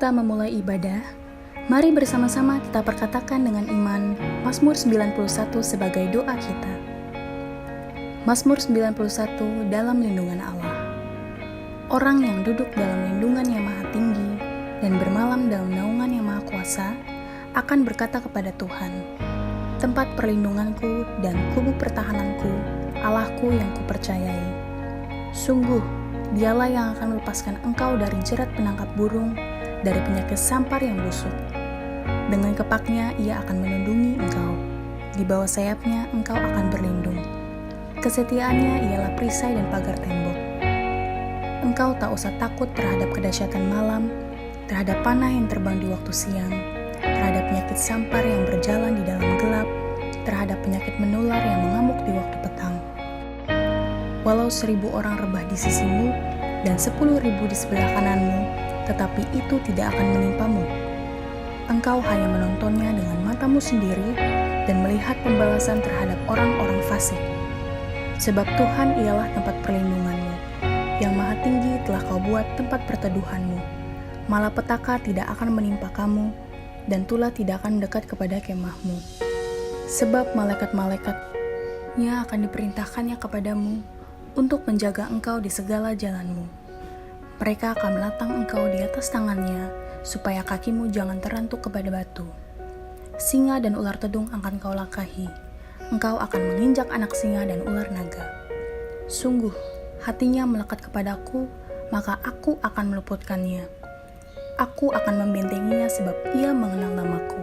kita memulai ibadah, mari bersama-sama kita perkatakan dengan iman Mazmur 91 sebagai doa kita. Mazmur 91 dalam lindungan Allah. Orang yang duduk dalam lindungan yang maha tinggi dan bermalam dalam naungan yang maha kuasa akan berkata kepada Tuhan, tempat perlindunganku dan kubu pertahananku, Allahku yang kupercayai. Sungguh, Dialah yang akan melepaskan engkau dari jerat penangkap burung, dari penyakit sampar yang busuk. Dengan kepaknya ia akan melindungi engkau. Di bawah sayapnya engkau akan berlindung. Kesetiaannya ialah perisai dan pagar tembok. Engkau tak usah takut terhadap kedahsyatan malam, terhadap panah yang terbang di waktu siang, terhadap penyakit sampar yang berjalan di dalam gelap, terhadap penyakit menular yang mengamuk di waktu petang. Walau 1.000 orang rebah di sisimu dan 10.000 di sebelah kananmu, tetapi itu tidak akan menimpamu. Engkau hanya menontonnya dengan matamu sendiri dan melihat pembalasan terhadap orang-orang fasik. Sebab Tuhan ialah tempat perlindunganmu, yang maha tinggi telah kau buat tempat perteduhanmu. Malapetaka tidak akan menimpa kamu, dan tulah tidak akan mendekat kepada kemahmu. Sebab malaikat-malaikatnya akan diperintahkannya kepadamu, untuk menjaga engkau di segala jalanmu. Mereka akan menatang engkau di atas tangannya, supaya kakimu jangan terantuk kepada batu. Singa dan ular tedung akan kau langkahi. Engkau akan menginjak anak singa dan ular naga. Sungguh, hatinya melekat kepadaku, maka aku akan meluputkannya. Aku akan membentenginya sebab ia mengenal namaku.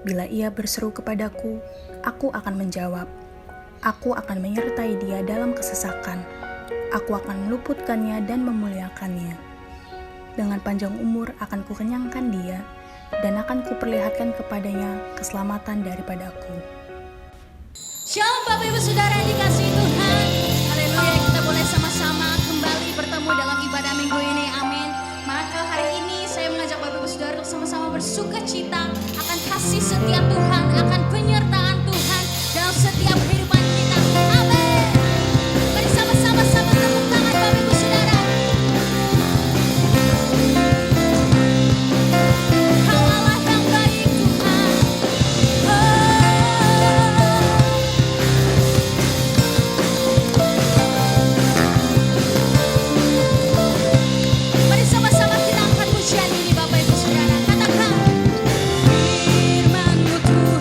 Bila ia berseru kepadaku, aku akan menjawab. Aku akan menyertai dia dalam kesesakan. Aku akan meluputkannya dan memuliakannya. Dengan panjang umur akan kukenyangkan dia, dan akan kuperlihatkan kepadanya keselamatan daripadaku. Shalom Bapak Ibu Saudara yang dikasihi Tuhan. Haleluya, kita boleh sama-sama kembali bertemu dalam ibadah minggu ini, amin. Maka hari ini saya mengajak Bapak Ibu Saudara untuk sama-sama bersuka cita akan kasih setia Tuhan, akan penyertaan Tuhan dalam setiap kehidupan kita, amin. Mari sama-sama tepuk tangan Bapak Ibu Saudara. Kau Allah yang baik Tuhan. Mari sama-sama kita angkat pujian ini Bapak Ibu Saudara. Katakan, firman-Mu Tuhan.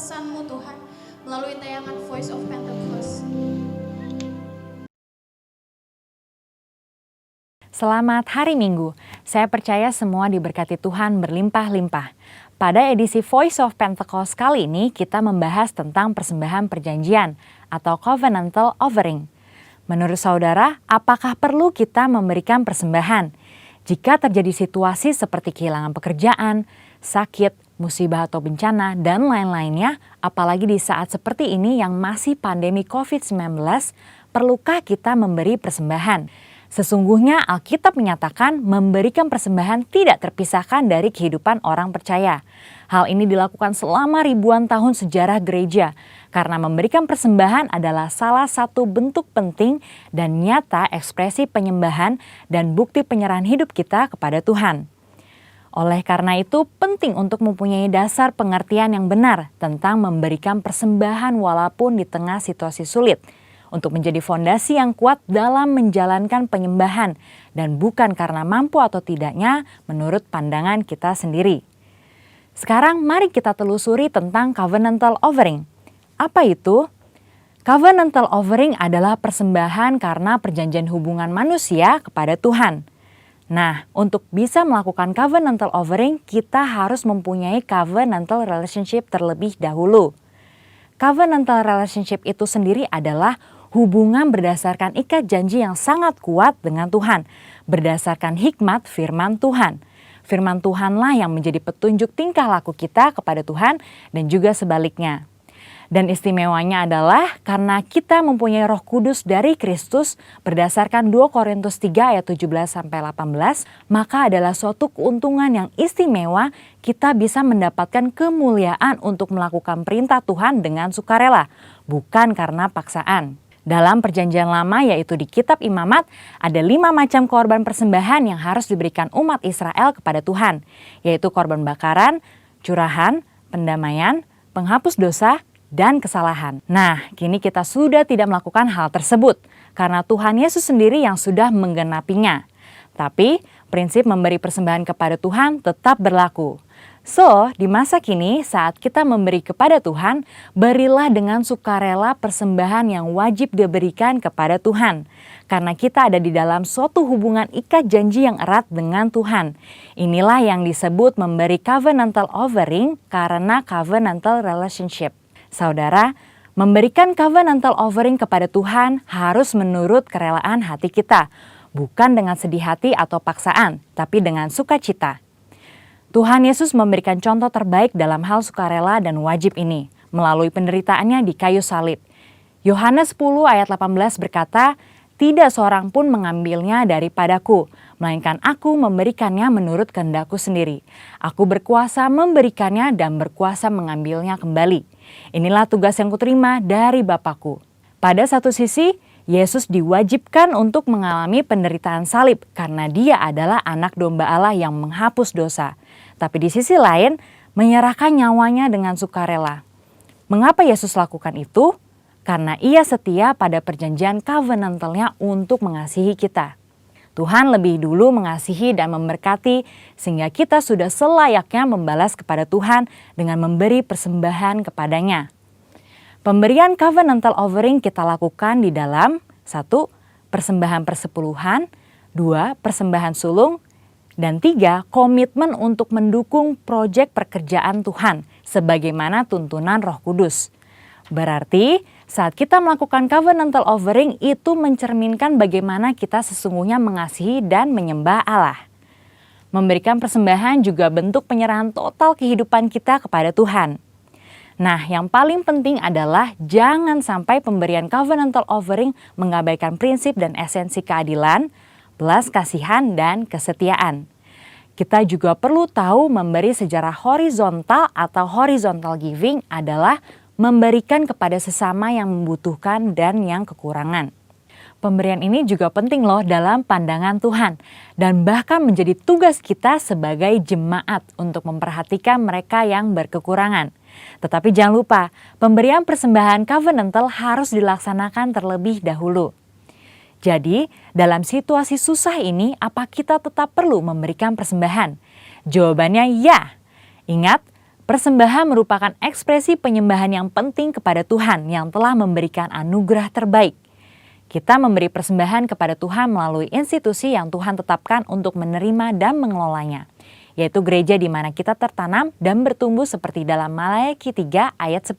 pesan-Mu Tuhan melalui tayangan Voice of Pentecost. Selamat hari Minggu. Saya percaya semua diberkati Tuhan berlimpah-limpah. Pada edisi Voice of Pentecost kali ini kita membahas tentang persembahan perjanjian atau covenantal offering. Menurut saudara, apakah perlu kita memberikan persembahan? Jika terjadi situasi seperti kehilangan pekerjaan, sakit, musibah atau bencana, dan lain-lainnya, apalagi di saat seperti ini yang masih pandemi COVID-19, perlukah kita memberi persembahan? Sesungguhnya Alkitab menyatakan memberikan persembahan tidak terpisahkan dari kehidupan orang percaya. Hal ini dilakukan selama ribuan tahun sejarah gereja, karena memberikan persembahan adalah salah satu bentuk penting dan nyata ekspresi penyembahan dan bukti penyerahan hidup kita kepada Tuhan. Oleh karena itu, penting untuk mempunyai dasar pengertian yang benar tentang memberikan persembahan walaupun di tengah situasi sulit, untuk menjadi fondasi yang kuat dalam menjalankan penyembahan dan bukan karena mampu atau tidaknya menurut pandangan kita sendiri. Sekarang mari kita telusuri tentang covenantal offering. Apa itu? Covenantal offering adalah persembahan karena perjanjian hubungan manusia kepada Tuhan. Nah, untuk bisa melakukan covenantal offering, kita harus mempunyai covenantal relationship terlebih dahulu. Covenantal relationship itu sendiri adalah hubungan berdasarkan ikat janji yang sangat kuat dengan Tuhan, berdasarkan hikmat firman Tuhan. Firman Tuhanlah yang menjadi petunjuk tingkah laku kita kepada Tuhan dan juga sebaliknya. Dan istimewanya adalah karena kita mempunyai Roh Kudus dari Kristus berdasarkan 2 Korintus 3 ayat 17-18, maka adalah suatu keuntungan yang istimewa kita bisa mendapatkan kemuliaan untuk melakukan perintah Tuhan dengan sukarela, bukan karena paksaan. Dalam perjanjian lama yaitu di kitab Imamat, ada 5 macam korban persembahan yang harus diberikan umat Israel kepada Tuhan, yaitu korban bakaran, curahan, pendamaian, penghapus dosa, dan kesalahan. Nah, kini kita sudah tidak melakukan hal tersebut karena Tuhan Yesus sendiri yang sudah menggenapinya. Tapi, prinsip memberi persembahan kepada Tuhan tetap berlaku. So, di masa kini saat kita memberi kepada Tuhan, berilah dengan sukarela persembahan yang wajib diberikan kepada Tuhan. Karena kita ada di dalam suatu hubungan ikat janji yang erat dengan Tuhan. Inilah yang disebut memberi covenantal offering karena covenantal relationship. Saudara, memberikan covenantal offering kepada Tuhan harus menurut kerelaan hati kita, bukan dengan sedih hati atau paksaan, tapi dengan sukacita. Tuhan Yesus memberikan contoh terbaik dalam hal sukarela dan wajib ini, melalui penderitaannya di kayu salib. Yohanes 10 ayat 18 berkata, "Tidak seorang pun mengambilnya daripadaku, melainkan aku memberikannya menurut kehendakku sendiri. Aku berkuasa memberikannya dan berkuasa mengambilnya kembali. Inilah tugas yang kuterima dari Bapakku." Pada satu sisi, Yesus diwajibkan untuk mengalami penderitaan salib karena dia adalah anak domba Allah yang menghapus dosa. Tapi di sisi lain, menyerahkan nyawanya dengan sukarela. Mengapa Yesus lakukan itu? Karena ia setia pada perjanjian covenantalnya untuk mengasihi kita. Tuhan lebih dulu mengasihi dan memberkati sehingga kita sudah selayaknya membalas kepada Tuhan dengan memberi persembahan kepadanya. Pemberian covenantal offering kita lakukan di dalam 1. Persembahan persepuluhan, 2. Persembahan sulung, dan 3. Komitmen untuk mendukung proyek pekerjaan Tuhan sebagaimana tuntunan Roh Kudus. Berarti saat kita melakukan covenantal offering itu mencerminkan bagaimana kita sesungguhnya mengasihi dan menyembah Allah. Memberikan persembahan juga bentuk penyerahan total kehidupan kita kepada Tuhan. Nah, yang paling penting adalah jangan sampai pemberian covenantal offering mengabaikan prinsip dan esensi keadilan, belas kasihan, dan kesetiaan. Kita juga perlu tahu memberi secara horizontal atau horizontal giving adalah memberikan kepada sesama yang membutuhkan dan yang kekurangan. Pemberian ini juga penting loh dalam pandangan Tuhan dan bahkan menjadi tugas kita sebagai jemaat untuk memperhatikan mereka yang berkekurangan. Tetapi jangan lupa, pemberian persembahan covenantal harus dilaksanakan terlebih dahulu. Jadi, dalam situasi susah ini, apa kita tetap perlu memberikan persembahan? Jawabannya ya. Ingat, Persembahan merupakan ekspresi penyembahan yang penting kepada Tuhan yang telah memberikan anugerah terbaik. Kita memberi persembahan kepada Tuhan melalui institusi yang Tuhan tetapkan untuk menerima dan mengelolanya, yaitu gereja di mana kita tertanam dan bertumbuh seperti dalam Maleakhi 3 ayat 10.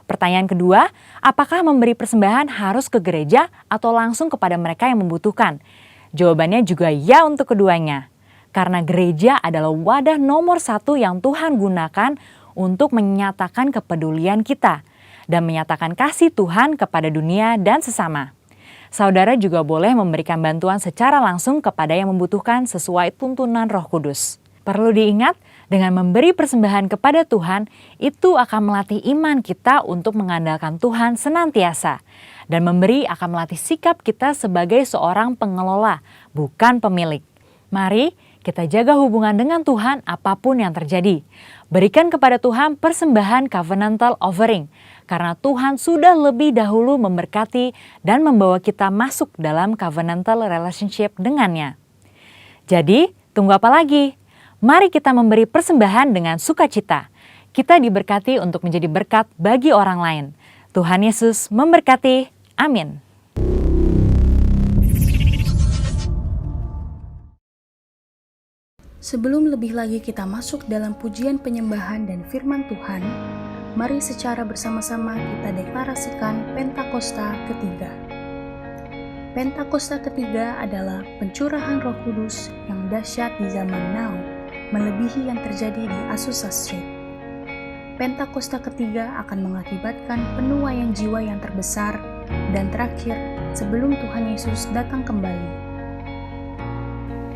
Pertanyaan kedua, apakah memberi persembahan harus ke gereja atau langsung kepada mereka yang membutuhkan? Jawabannya juga ya untuk keduanya. Karena gereja adalah wadah nomor 1 yang Tuhan gunakan untuk menyatakan kepedulian kita dan menyatakan kasih Tuhan kepada dunia dan sesama. Saudara juga boleh memberikan bantuan secara langsung kepada yang membutuhkan sesuai tuntunan Roh Kudus. Perlu diingat, dengan memberi persembahan kepada Tuhan, itu akan melatih iman kita untuk mengandalkan Tuhan senantiasa. Dan memberi akan melatih sikap kita sebagai seorang pengelola, bukan pemilik. Mari kita jaga hubungan dengan Tuhan apapun yang terjadi. Berikan kepada Tuhan persembahan covenantal offering, karena Tuhan sudah lebih dahulu memberkati dan membawa kita masuk dalam covenantal relationship dengannya. Jadi, tunggu apa lagi? Mari kita memberi persembahan dengan sukacita. Kita diberkati untuk menjadi berkat bagi orang lain. Tuhan Yesus memberkati. Amin. Sebelum lebih lagi kita masuk dalam pujian penyembahan dan firman Tuhan, mari secara bersama-sama kita deklarasikan Pentakosta ketiga. Pentakosta ketiga adalah pencurahan Roh Kudus yang dahsyat di zaman now, melebihi yang terjadi di Azusa Street. Pentakosta ketiga akan mengakibatkan penuaian jiwa yang terbesar dan terakhir sebelum Tuhan Yesus datang kembali.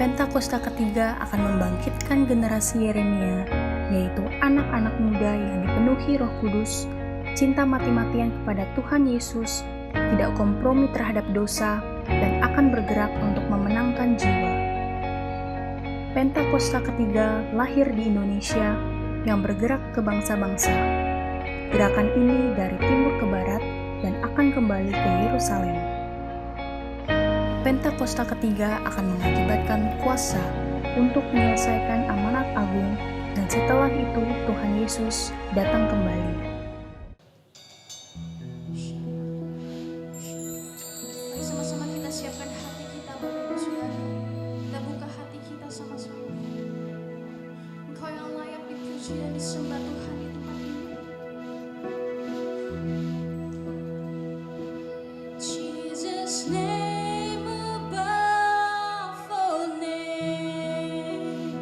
Pentakosta ketiga akan membangkitkan generasi Yeremia, yaitu anak-anak muda yang dipenuhi Roh Kudus, cinta mati-matian kepada Tuhan Yesus, tidak kompromi terhadap dosa, dan akan bergerak untuk memenangkan jiwa. Pentakosta ketiga lahir di Indonesia yang bergerak ke bangsa-bangsa. Gerakan ini dari timur ke barat dan akan kembali ke Yerusalem. Pentakosta ketiga akan mengakibatkan kuasa untuk menyelesaikan amanat agung, dan setelah itu Tuhan Yesus datang kembali. Mari sama-sama kita siapkan hati kita, Bapak Ibu Saudara. Kita buka hati kita sama-sama. Engkau yang layak dipuji dan disembah Tuhan di tempat ini. Jesus' name above all name.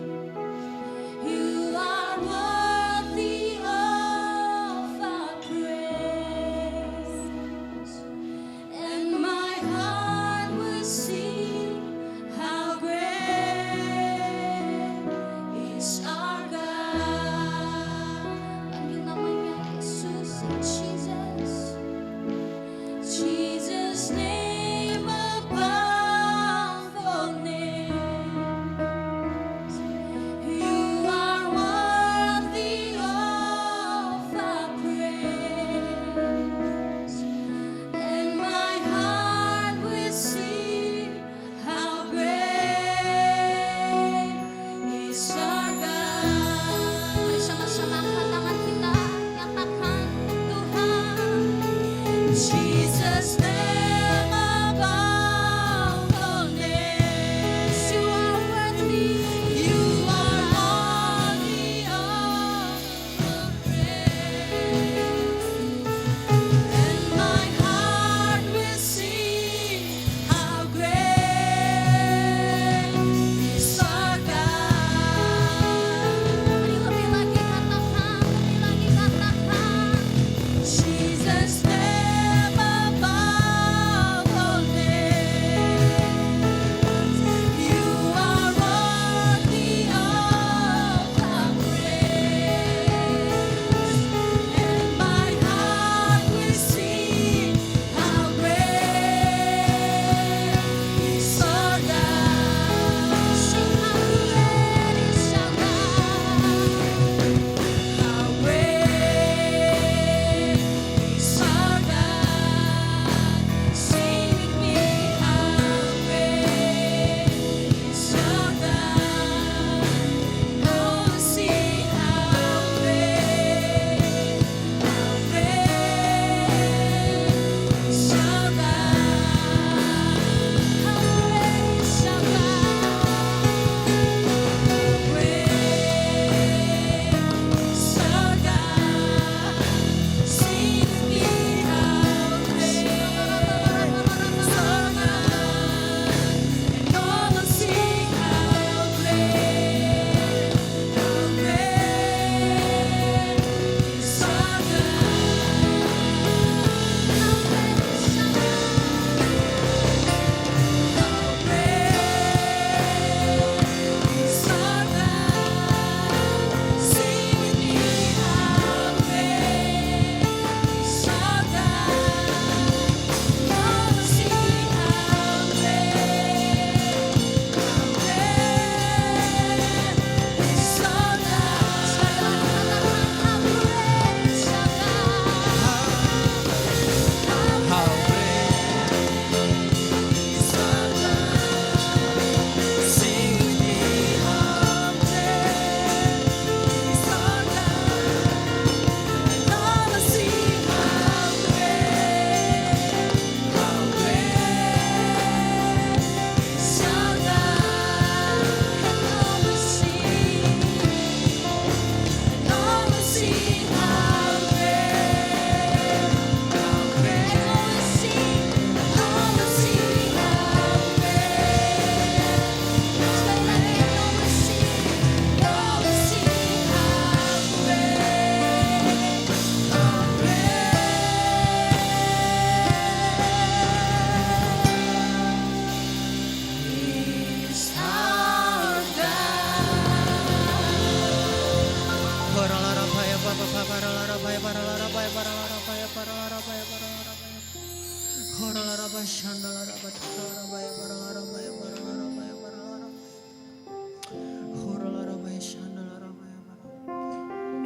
You are worthy of our praise, and my heart will sing how great is our God. Panggil namanya Yesus, Jesus. Jesus' name above all names. You are worthy of our praise, and my heart will sing how great is our God. Mari sama-sama angkat tangan kita, nyatakan Tuhan. Jesus' name above all names. You are worthy. You are worthy of our praise, and my heart will sing how great is our God. Mari lebih lagi katakan, lebih lagi katakan. Jesus' name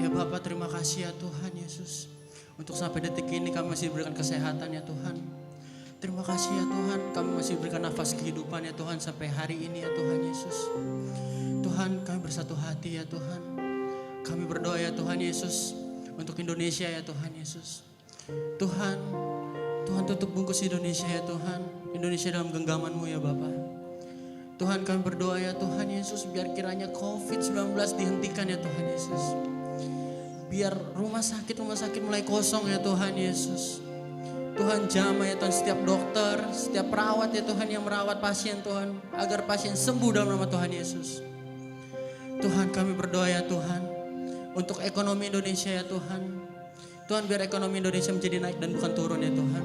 Ya Bapak, terima kasih ya Tuhan Yesus. Untuk sampai detik ini kami masih diberikan kesehatan ya Tuhan. Terima kasih ya Tuhan, kami masih diberikan nafas kehidupan ya Tuhan sampai hari ini ya Tuhan Yesus. Tuhan, kami bersatu hati ya Tuhan. Kami berdoa ya Tuhan Yesus untuk Indonesia ya Tuhan Yesus. Tuhan, Tuhan tutup bungkus Indonesia ya Tuhan. Indonesia dalam genggaman-Mu ya Bapak. Tuhan, kami berdoa ya Tuhan Yesus, biar kiranya COVID-19 dihentikan ya Tuhan Yesus. Biar rumah sakit mulai kosong ya Tuhan Yesus. Tuhan, jamah ya Tuhan setiap dokter, setiap perawat ya Tuhan yang merawat pasien Tuhan, agar pasien sembuh dalam nama Tuhan Yesus. Tuhan, kami berdoa ya Tuhan untuk ekonomi Indonesia ya Tuhan. Tuhan, biar ekonomi Indonesia menjadi naik dan bukan turun ya Tuhan.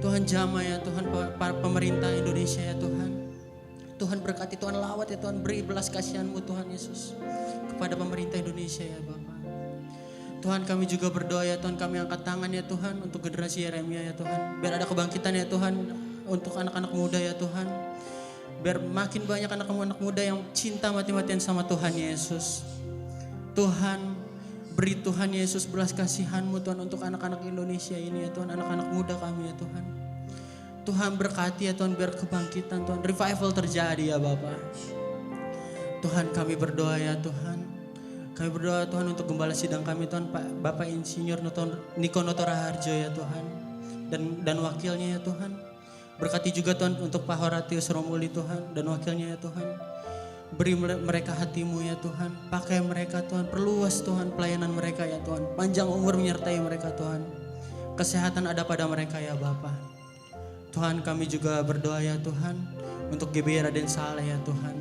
Tuhan, jamah ya Tuhan para pemerintah Indonesia ya Tuhan. Tuhan, berkati, Tuhan lawat ya Tuhan, beri belas kasihan-Mu Tuhan Yesus kepada pemerintah Indonesia ya Bapak. Tuhan, kami juga berdoa ya Tuhan, kami angkat tangan ya Tuhan untuk generasi Yeremia ya Tuhan. Biar ada kebangkitan ya Tuhan untuk anak-anak muda ya Tuhan. Biar makin banyak anak-anak muda yang cinta mati-matian sama Tuhan Yesus. Tuhan, beri Tuhan Yesus belas kasihan-Mu Tuhan untuk anak-anak Indonesia ini ya Tuhan, anak-anak muda kami ya Tuhan. Tuhan, berkati ya Tuhan, biar kebangkitan Tuhan, revival terjadi ya Bapak. Tuhan, kami berdoa ya Tuhan. Kami berdoa Tuhan untuk gembala sidang kami Tuhan, Pak Bapak Insinyur Niko Notoraharjo ya Tuhan, dan wakilnya ya Tuhan. Berkati juga Tuhan untuk Pak Horatius Romuli Tuhan dan wakilnya ya Tuhan. Beri mereka hati-Mu ya Tuhan, pakai mereka Tuhan, perluas Tuhan pelayanan mereka ya Tuhan. Panjang umur menyertai mereka Tuhan, kesehatan ada pada mereka ya Bapa. Tuhan, kami juga berdoa ya Tuhan untuk GBI Raden Saleh ya Tuhan.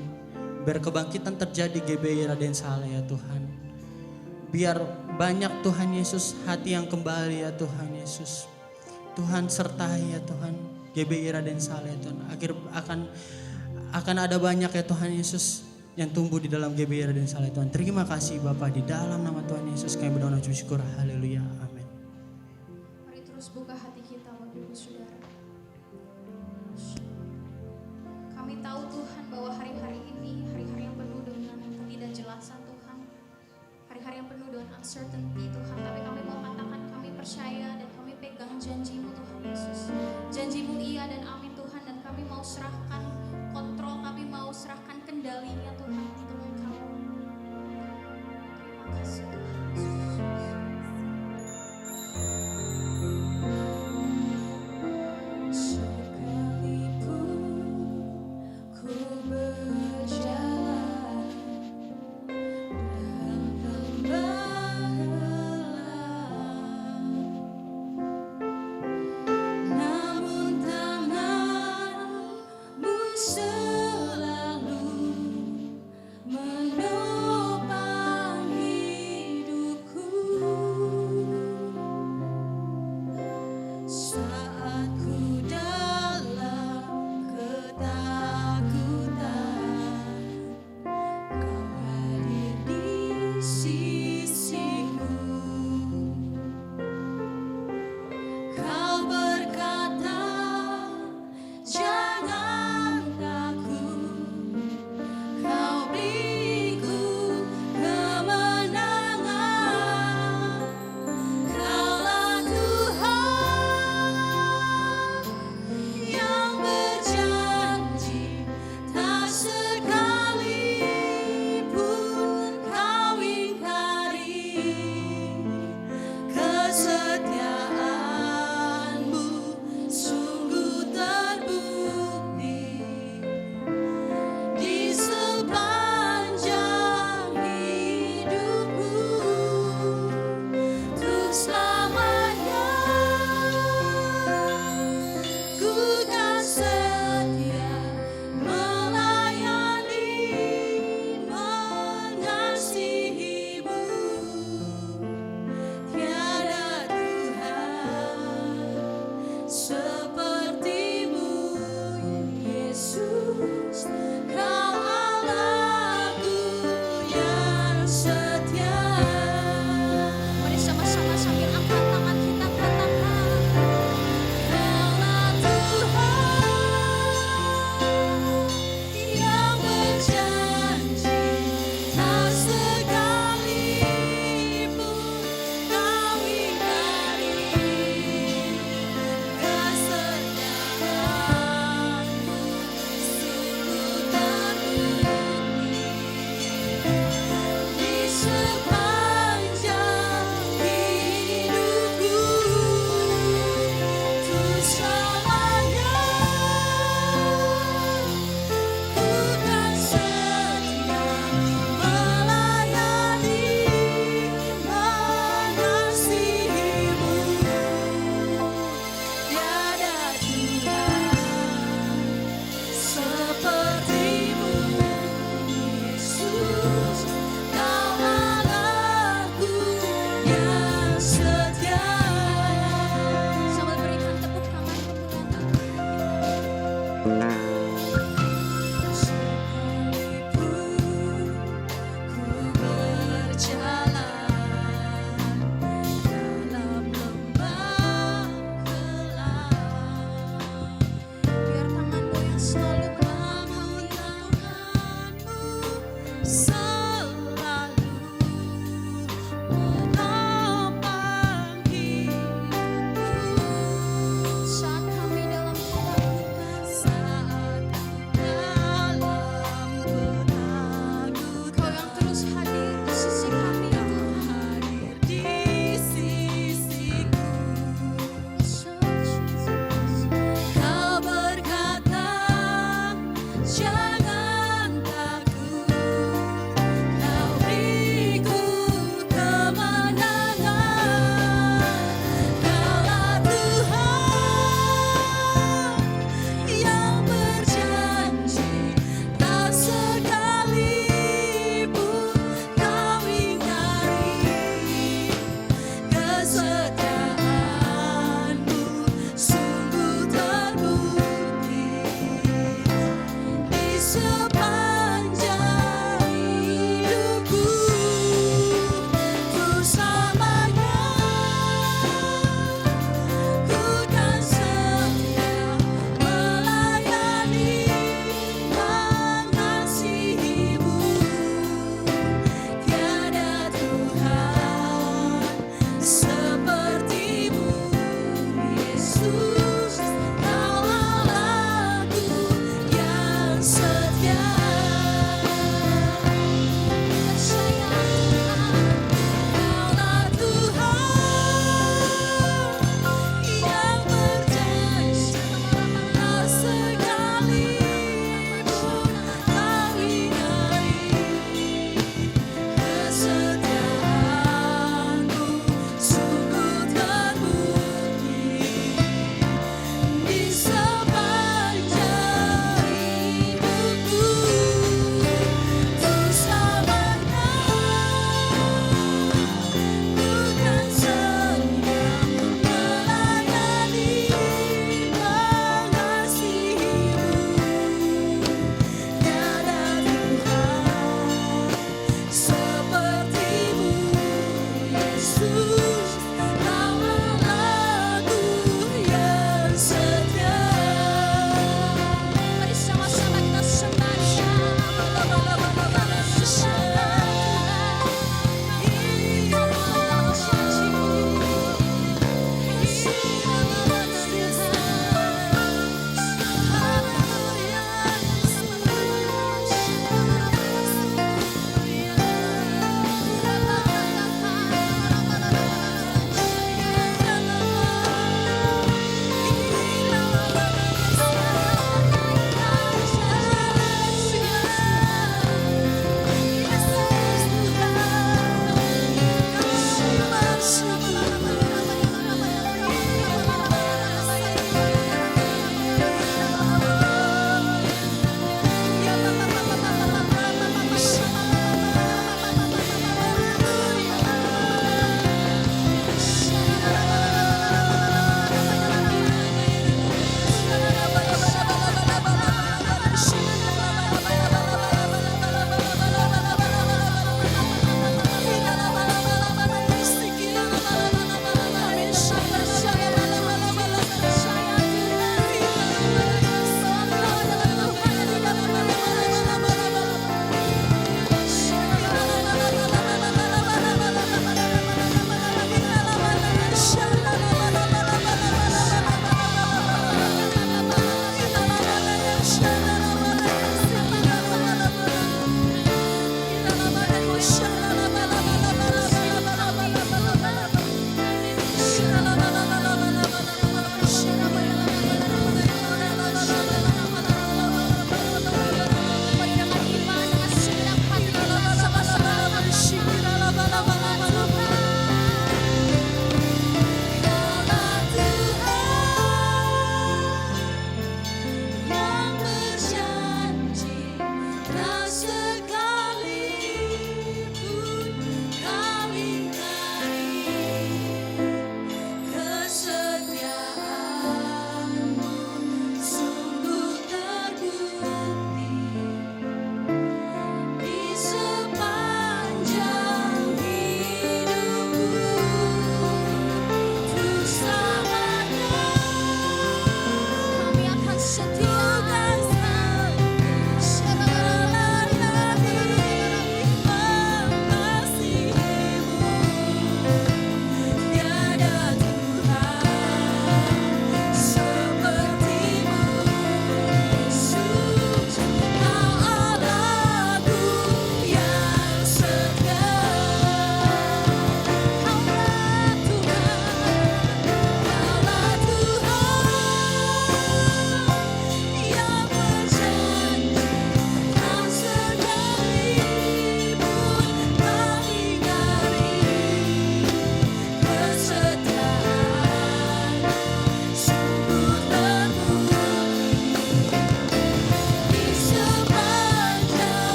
Biar kebangkitan terjadi GBI Raden Saleh ya Tuhan. Biar banyak Tuhan Yesus hati yang kembali ya Tuhan Yesus. Tuhan sertai ya Tuhan GBI Raden Saleh Tuhan. Akan ada banyak ya Tuhan Yesus yang tumbuh di dalam GBI Raden Saleh Tuhan. Terima kasih Bapak, di dalam nama Tuhan Yesus kami berdoa dan syukur. Haleluya. Amin. Mari terus buka hati kita Bapak Ibu Saudara. Kami tahu Tuhan bahwa hari-hari ini hari-hari yang penuh dengan ketidakjelasan Tuhan. Hari-hari yang penuh dengan uncertainty Tuhan. Tapi kami mau katakan kami percaya dan kami pegang janji-Mu Tuhan Yesus. Janji-Mu iya dan amin Tuhan. Dan kami mau serahkan kontrol, kami mau serahkan kendalinya Tuhan untuk Engkau. Terima kasih Tuhan Yesus.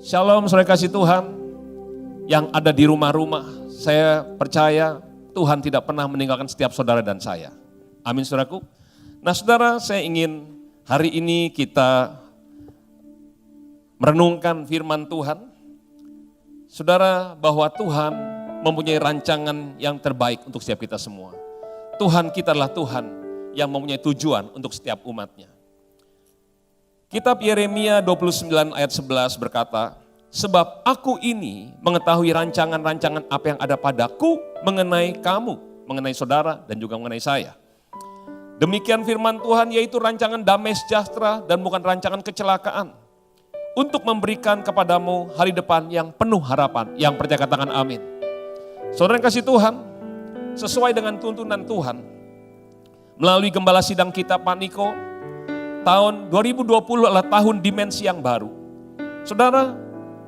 Shalom saudara kasih Tuhan yang ada di rumah-rumah. Saya percaya Tuhan tidak pernah meninggalkan setiap saudara dan saya. Amin saudaraku. Nah saudara, saya ingin hari ini kita merenungkan firman Tuhan. Saudara, bahwa Tuhan mempunyai rancangan yang terbaik untuk setiap kita semua. Tuhan kita adalah Tuhan yang mempunyai tujuan untuk setiap umatnya. Kitab Yeremia 29 ayat 11 berkata, sebab aku ini mengetahui rancangan-rancangan apa yang ada padaku mengenai kamu, mengenai saudara dan juga mengenai saya. Demikian firman Tuhan, yaitu rancangan damai sejahtera dan bukan rancangan kecelakaan. Untuk memberikan kepadamu hari depan yang penuh harapan. Yang percaya katakan amin. Saudara yang kasih Tuhan, sesuai dengan tuntunan Tuhan, melalui gembala sidang kita Pak Niko, tahun 2020 adalah tahun dimensi yang baru. Saudara,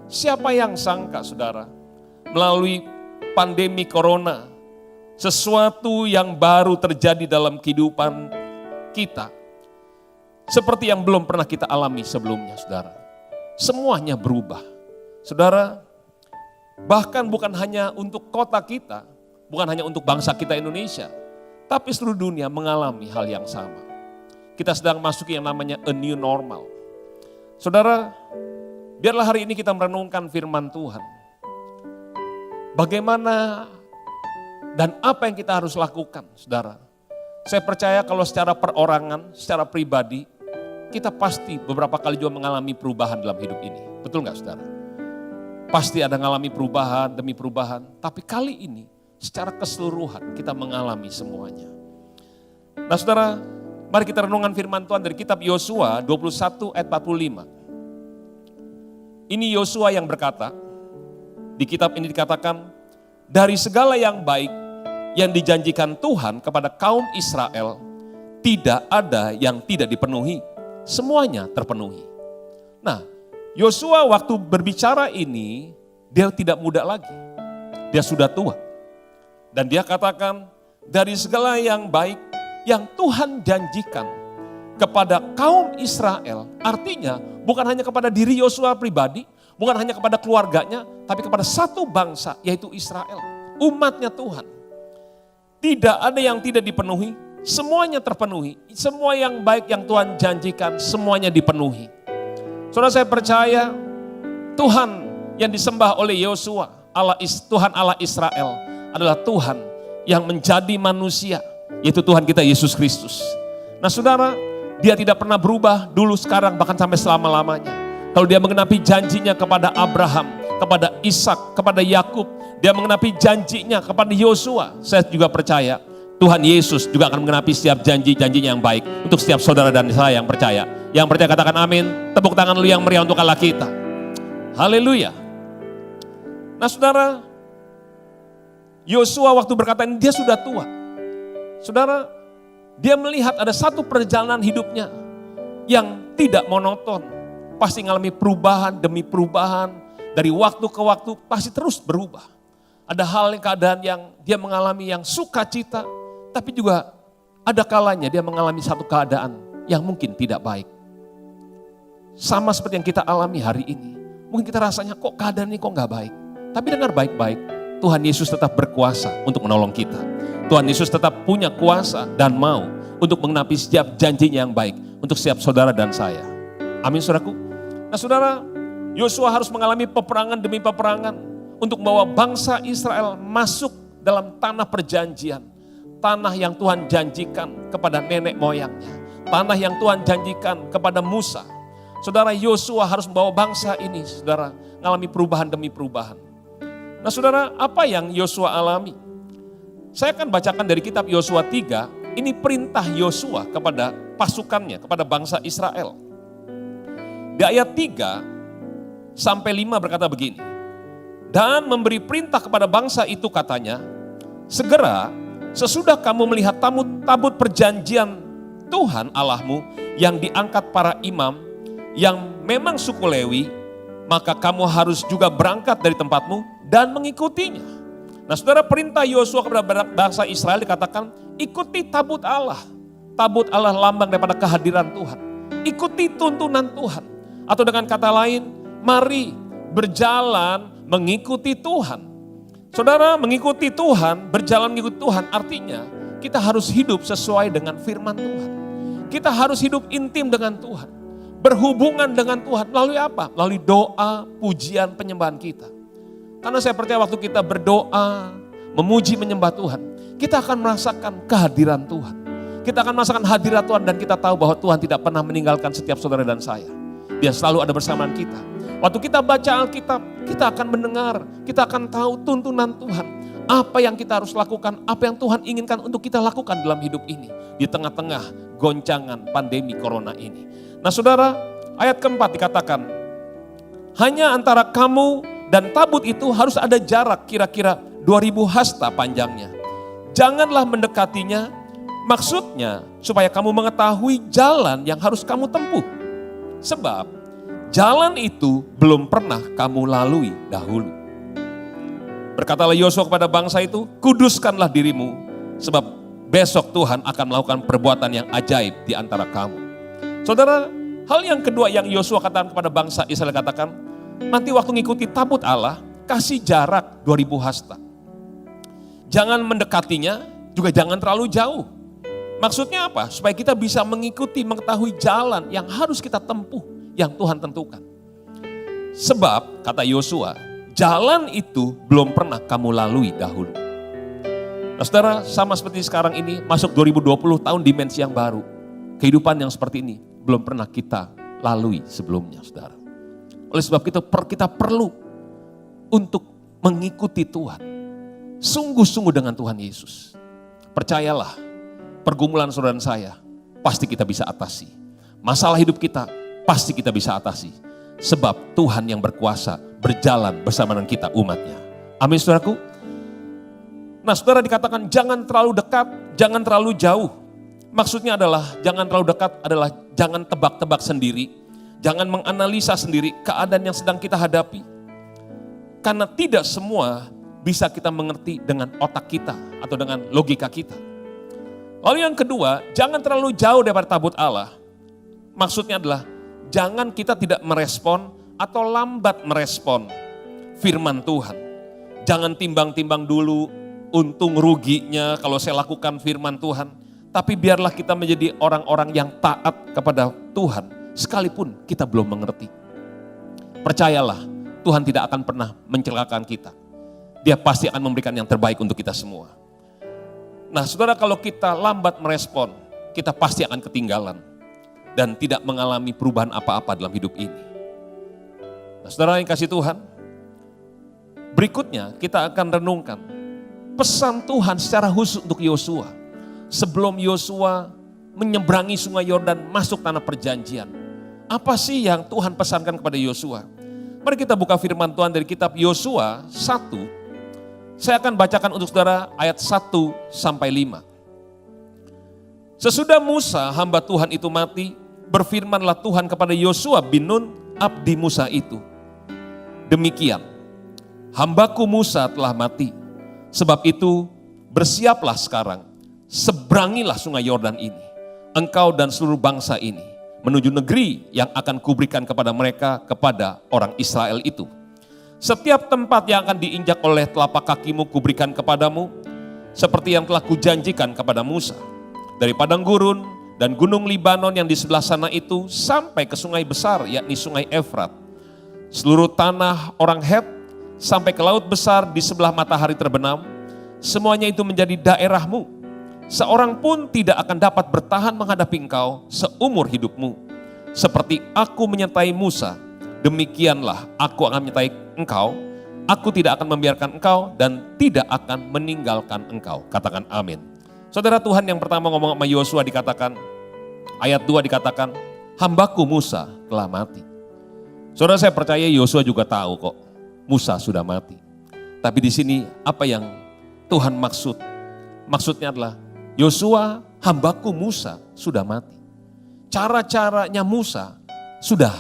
siapa yang sangka saudara, melalui pandemi corona, sesuatu yang baru terjadi dalam kehidupan kita, seperti yang belum pernah kita alami sebelumnya saudara. Semuanya berubah. Saudara, bahkan bukan hanya untuk kota kita, bukan hanya untuk bangsa kita Indonesia, tapi seluruh dunia mengalami hal yang sama. Kita sedang masuk yang namanya a new normal. Saudara, biarlah hari ini kita merenungkan firman Tuhan. Bagaimana dan apa yang kita harus lakukan, saudara. Saya percaya kalau secara perorangan, secara pribadi, kita pasti beberapa kali juga mengalami perubahan dalam hidup ini. Betul nggak saudara? Pasti ada mengalami perubahan demi perubahan, tapi kali ini secara keseluruhan kita mengalami semuanya. Nah saudara, mari kita renungkan firman Tuhan dari kitab Yosua 21 ayat 45. Ini Yosua yang berkata, di kitab ini dikatakan, dari segala yang baik yang dijanjikan Tuhan kepada kaum Israel, tidak ada yang tidak dipenuhi. Semuanya terpenuhi. Nah, Yosua waktu berbicara ini, dia tidak muda lagi. Dia sudah tua. Dan dia katakan, dari segala yang baik yang Tuhan janjikan kepada kaum Israel, artinya bukan hanya kepada diri Yosua pribadi, bukan hanya kepada keluarganya, tapi kepada satu bangsa, yaitu Israel, umatnya Tuhan. Tidak ada yang tidak dipenuhi, semuanya terpenuhi. Semua yang baik yang Tuhan janjikan, semuanya dipenuhi. Saudara, saya percaya Tuhan yang disembah oleh Yosua, Tuhan Allah Israel, adalah Tuhan yang menjadi manusia, yaitu Tuhan kita Yesus Kristus. Nah saudara, dia tidak pernah berubah dulu, sekarang, bahkan sampai selama-lamanya. Kalau dia mengenapi janjinya kepada Abraham, kepada Ishak, kepada Yakub, dia mengenapi janjinya kepada Yosua. Saya juga percaya Tuhan Yesus juga akan mengenapi setiap janji-janjinya yang baik untuk setiap saudara dan saya yang percaya. Yang percaya katakan amin. Tepuk tangan lu yang meriah untuk Allah kita. Haleluya. Nah saudara, Yosua waktu berkata ini dia sudah tua. Saudara, dia melihat ada satu perjalanan hidupnya yang tidak monoton. Pasti mengalami perubahan demi perubahan. Dari waktu ke waktu pasti terus berubah. Ada hal yang keadaan yang dia mengalami yang sukacita. Tapi juga ada kalanya dia mengalami satu keadaan yang mungkin tidak baik. Sama seperti yang kita alami hari ini. Mungkin kita rasanya kok keadaan ini kok gak baik. Tapi dengar baik-baik, Tuhan Yesus tetap berkuasa untuk menolong kita. Tuhan Yesus tetap punya kuasa dan mau untuk mengenapi setiap janjinya yang baik untuk setiap saudara dan saya. Amin saudaraku. Nah saudara, Yosua harus mengalami peperangan demi peperangan untuk membawa bangsa Israel masuk dalam tanah perjanjian. Tanah yang Tuhan janjikan kepada nenek moyangnya. Tanah yang Tuhan janjikan kepada Musa. Saudara, Yosua harus membawa bangsa ini, saudara, mengalami perubahan demi perubahan. Nah saudara, apa yang Yosua alami? Saya akan bacakan dari kitab Yosua 3, ini perintah Yosua kepada pasukannya, kepada bangsa Israel. Di ayat 3 sampai 5 berkata begini. Dan memberi perintah kepada bangsa itu katanya, segera sesudah kamu melihat tabut perjanjian Tuhan Allahmu yang diangkat para imam, yang memang suku Lewi, maka kamu harus juga berangkat dari tempatmu dan mengikutinya. Nah saudara, perintah Yosua kepada bangsa Israel dikatakan, ikuti tabut Allah. Tabut Allah lambang daripada kehadiran Tuhan. Ikuti tuntunan Tuhan. Atau dengan kata lain, mari berjalan mengikuti Tuhan. Saudara, mengikuti Tuhan, berjalan mengikuti Tuhan artinya kita harus hidup sesuai dengan firman Tuhan. Kita harus hidup intim dengan Tuhan. Berhubungan dengan Tuhan melalui apa? Melalui doa, pujian, penyembahan kita. Karena saya percaya waktu kita berdoa, memuji, menyembah Tuhan, kita akan merasakan kehadiran Tuhan. Kita akan merasakan hadirat Tuhan dan kita tahu bahwa Tuhan tidak pernah meninggalkan setiap saudara dan saya. Dia selalu ada bersamaan kita. Waktu kita baca Alkitab, kita akan mendengar, kita akan tahu tuntunan Tuhan. Apa yang kita harus lakukan, apa yang Tuhan inginkan untuk kita lakukan dalam hidup ini. Di tengah-tengah goncangan pandemi corona ini. Nah saudara, ayat keempat dikatakan, hanya antara kamu dan tabut itu harus ada jarak kira-kira 2000 hasta panjangnya. Janganlah mendekatinya, maksudnya supaya kamu mengetahui jalan yang harus kamu tempuh. Sebab jalan itu belum pernah kamu lalui dahulu. Berkatalah Yosua kepada bangsa itu, kuduskanlah dirimu, sebab besok Tuhan akan melakukan perbuatan yang ajaib di antara kamu. Saudara, hal yang kedua yang Yosua katakan kepada bangsa Israel, katakan, nanti waktu ngikuti tabut Allah, kasih jarak 2000 hasta. Jangan mendekatinya, juga jangan terlalu jauh. Maksudnya apa? Supaya kita bisa mengikuti, mengetahui jalan yang harus kita tempuh, yang Tuhan tentukan. Sebab, kata Yosua, jalan itu belum pernah kamu lalui dahulu. Nah, saudara, sama seperti sekarang ini, masuk 2020 tahun dimensi yang baru. Kehidupan yang seperti ini belum pernah kita lalui sebelumnya, saudara. Oleh sebab kita perlu untuk mengikuti Tuhan. Sungguh-sungguh dengan Tuhan Yesus. Percayalah, pergumulan saudara dan saya pasti kita bisa atasi. Masalah hidup kita pasti kita bisa atasi. Sebab Tuhan yang berkuasa berjalan bersama dengan kita umatnya. Amin saudaraku. Nah saudara, dikatakan jangan terlalu dekat, jangan terlalu jauh. Maksudnya adalah jangan terlalu dekat adalah jangan tebak-tebak sendiri. Jangan menganalisa sendiri keadaan yang sedang kita hadapi. Karena tidak semua bisa kita mengerti dengan otak kita atau dengan logika kita. Lalu yang kedua, jangan terlalu jauh daripada tabut Allah. Maksudnya adalah jangan kita tidak merespon atau lambat merespon firman Tuhan. Jangan timbang-timbang dulu untung ruginya kalau saya lakukan firman Tuhan. Tapi biarlah kita menjadi orang-orang yang taat kepada Tuhan sekalipun kita belum mengerti. Percayalah, Tuhan tidak akan pernah mencelakakan kita. Dia pasti akan memberikan yang terbaik untuk kita semua. Nah saudara, kalau kita lambat merespon, kita pasti akan ketinggalan dan tidak mengalami perubahan apa-apa dalam hidup ini. Nah saudara yang kasih Tuhan, berikutnya kita akan renungkan pesan Tuhan secara khusus untuk Yosua. Sebelum Yosua menyeberangi sungai Yordan masuk tanah perjanjian. Apa sih yang Tuhan pesankan kepada Yosua? Mari kita buka firman Tuhan dari kitab Yosua 1. Saya akan bacakan untuk saudara ayat 1 sampai 5. Sesudah Musa hamba Tuhan itu mati, berfirmanlah Tuhan kepada Yosua bin Nun, abdi Musa itu. Demikian, hambaku Musa telah mati. Sebab itu bersiaplah sekarang, seberangilah sungai Yordan ini, engkau dan seluruh bangsa ini, menuju negeri yang akan kuberikan kepada mereka, kepada orang Israel itu. Setiap tempat yang akan diinjak oleh telapak kakimu kuberikan kepadamu, seperti yang telah kujanjikan kepada Musa. Dari padang gurun dan gunung Libanon yang di sebelah sana itu, sampai ke sungai besar, yakni sungai Efrat. Seluruh tanah orang Het, sampai ke laut besar di sebelah matahari terbenam, semuanya itu menjadi daerahmu. Seorang pun tidak akan dapat bertahan menghadapi engkau seumur hidupmu. Seperti aku menyertai Musa, demikianlah aku akan menyertai engkau. Aku tidak akan membiarkan engkau dan tidak akan meninggalkan engkau. Katakan amin. Saudara, Tuhan yang pertama ngomong sama Yosua dikatakan, ayat 2 dikatakan, hambaku Musa telah mati. Saudara, saya percaya Yosua juga tahu kok, Musa sudah mati. Tapi di sini apa yang Tuhan maksud? Maksudnya adalah, Yosua, hambaku Musa sudah mati. Cara-caranya Musa sudah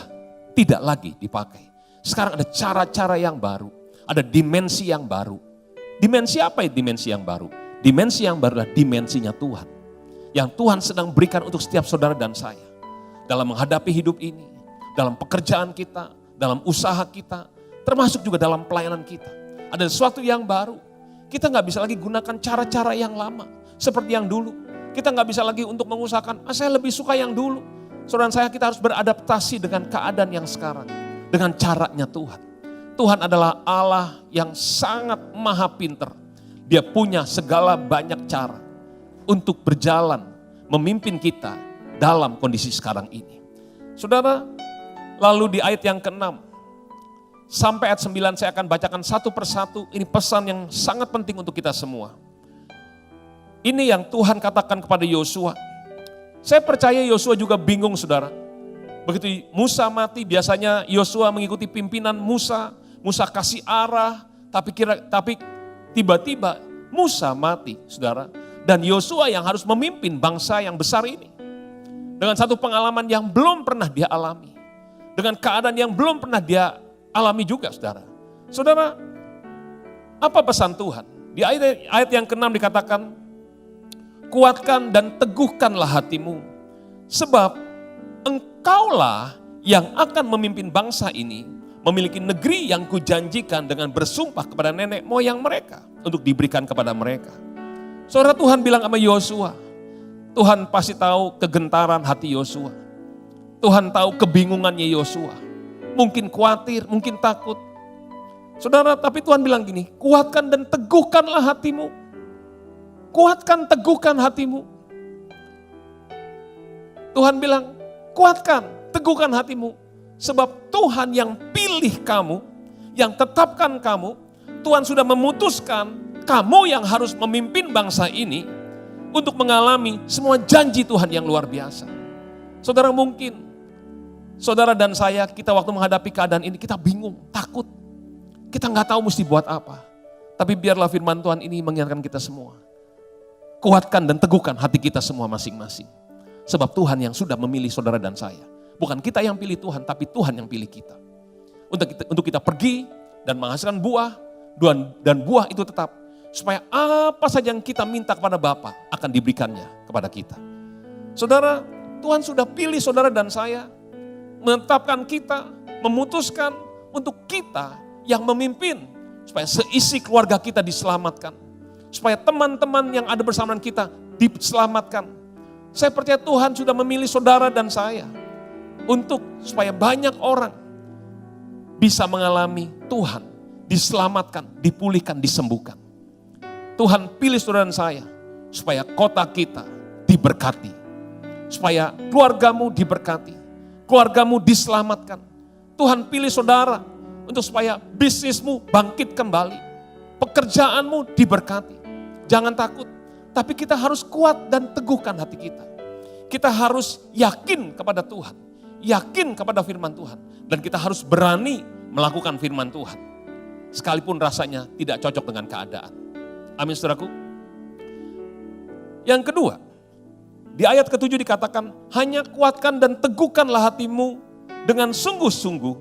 tidak lagi dipakai. Sekarang ada cara-cara yang baru, ada dimensi yang baru. Dimensi apa ya dimensi yang baru? Dimensi yang baru adalah dimensinya Tuhan. Yang Tuhan sedang berikan untuk setiap saudara dan saya. Dalam menghadapi hidup ini, dalam pekerjaan kita, dalam usaha kita, termasuk juga dalam pelayanan kita. Ada sesuatu yang baru. Kita nggak bisa lagi gunakan cara-cara yang lama seperti yang dulu. Kita nggak bisa lagi untuk mengusahakan, saya lebih suka yang dulu. Saudara saya, kita harus beradaptasi dengan keadaan yang sekarang, dengan caranya Tuhan. Tuhan adalah Allah yang sangat maha pintar. Dia punya segala banyak cara untuk berjalan, memimpin kita dalam kondisi sekarang ini. Saudara, lalu di ayat yang ke-6 sampai ayat 9 saya akan bacakan satu persatu. Ini pesan yang sangat penting untuk kita semua. Ini yang Tuhan katakan kepada Yosua. Saya percaya Yosua juga bingung, saudara. Begitu Musa mati, biasanya Yosua mengikuti pimpinan Musa. Musa kasih arah, tapi tiba-tiba Musa mati, saudara. Dan Yosua yang harus memimpin bangsa yang besar ini. Dengan satu pengalaman yang belum pernah dia alami. Dengan keadaan yang belum pernah dia alami juga, saudara. Saudara, apa pesan Tuhan? Di ayat yang ke-6 dikatakan, kuatkan dan teguhkanlah hatimu, sebab engkaulah yang akan memimpin bangsa ini, memiliki negeri yang kujanjikan dengan bersumpah kepada nenek moyang mereka, untuk diberikan kepada mereka. Saudara, Tuhan bilang sama Yosua, Tuhan pasti tahu kegentaran hati Yosua. Tuhan tahu kebingungannya Yosua. Mungkin khawatir, mungkin takut. Saudara, tapi Tuhan bilang gini, kuatkan dan teguhkanlah hatimu. Kuatkan, teguhkan hatimu. Tuhan bilang, kuatkan, teguhkan hatimu. Sebab Tuhan yang pilih kamu, yang tetapkan kamu, Tuhan sudah memutuskan kamu yang harus memimpin bangsa ini untuk mengalami semua janji Tuhan yang luar biasa. Saudara, mungkin saudara dan saya, kita waktu menghadapi keadaan ini, kita bingung, takut. Kita nggak tahu mesti buat apa. Tapi biarlah firman Tuhan ini mengingatkan kita semua. Kuatkan dan teguhkan hati kita semua masing-masing. Sebab Tuhan yang sudah memilih saudara dan saya. Bukan kita yang pilih Tuhan, tapi Tuhan yang pilih kita. Untuk kita pergi dan menghasilkan buah, dan buah itu tetap. Supaya apa saja yang kita minta kepada Bapa akan diberikannya kepada kita. Saudara, Tuhan sudah pilih saudara dan saya, menetapkan kita, memutuskan untuk kita yang memimpin. Supaya seisi keluarga kita diselamatkan. Supaya teman-teman yang ada bersama kita diselamatkan. Saya percaya Tuhan sudah memilih saudara dan saya. Supaya banyak orang bisa mengalami Tuhan diselamatkan, dipulihkan, disembuhkan. Tuhan pilih saudara dan saya supaya kota kita diberkati. Supaya keluargamu diberkati. Keluargamu diselamatkan. Tuhan pilih saudara untuk supaya bisnismu bangkit kembali. Pekerjaanmu diberkati. Jangan takut, tapi kita harus kuat dan teguhkan hati kita. Kita harus yakin kepada Tuhan. Yakin kepada firman Tuhan. Dan kita harus berani melakukan firman Tuhan. Sekalipun rasanya tidak cocok dengan keadaan. Amin, saudaraku. Yang kedua, di ayat ke-7 dikatakan, hanya kuatkan dan teguhkanlah hatimu dengan sungguh-sungguh.